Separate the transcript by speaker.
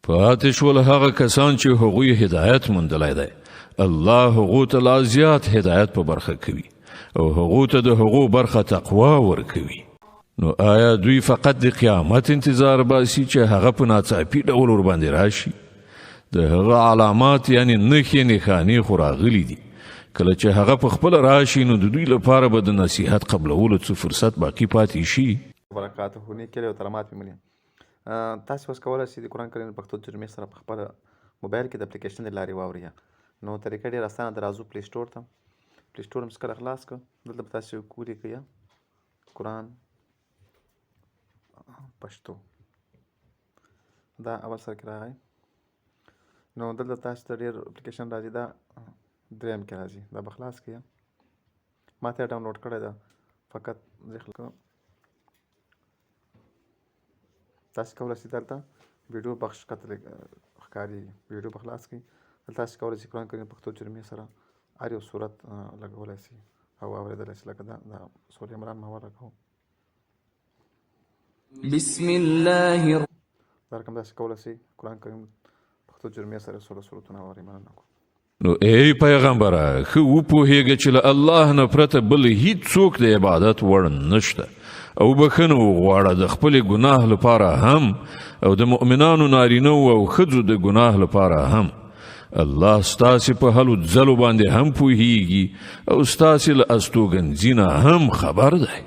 Speaker 1: پاتې شول هغه کسان چې هغوی هدایت موندلی دی الله هغو ته لا زیات هدایت په برخه کوي او هغو ته د هغو برخه تقوا ورکوي نو آیا دوی فقط د قیامت انتظار باسي چې هغه په ناڅاپي ډول ورباندې راشي د هغه علامات یعنی نښې نښانې خو راغلي دي کله چې هغه په خپل راشي نو د دوی لپاره به د نصیحت قبلولو څه فرصت باقی پاتې شي
Speaker 2: برکاته نیک لري او ترمات مې مني تاسو اوس کولی شئ د قرآن کریم پښتو ترجمې سره په خپل موبایل کې د اپلیکیشن د لارې واورئ نو طریقه ډېره اسانه ده راځو پلی سټور ته پلی سټور هم څکله خلاص کړه دلته به تاسو ولیکئ قرآن پښتو دا اول سر کې راغی نو دلته تاسو ته ډېر اپلیکیشن راځي دا دریم کې راځي دا به خلاص کړئ ما ته یې ډاونلوډ کړی ده فقط زه تاسو کولی شئ دلته ویډیو بخش کتلی ښکارېږي ویډیو به خلاص کړئ دلته تاسو کولی شئ قرآن کریم پښتو ترجمې سره هر یو صورت لګولی شئ او اورېدلی شئ لکه دا سورة عمران ما ولګوم
Speaker 3: بسم الله
Speaker 2: دا رقم تاسو کولی شئ قرآن کریم پښتو ترجمې سره سورتونه اورئ مننه کوم
Speaker 1: نو ای پیغمبره ښه وپوهېږه چې له الله نه پرته بل هیڅوک د عبادت وړ نشته او بخښنه وغواړه د خپلې ګناه لپاره هم او د مؤمنانو نارینه او ښځو د ګناه لپاره هم الله ستاسې په هلو ځلو باندې هم پوهیږي او ستاسې له استوګنځي نه هم خبر دی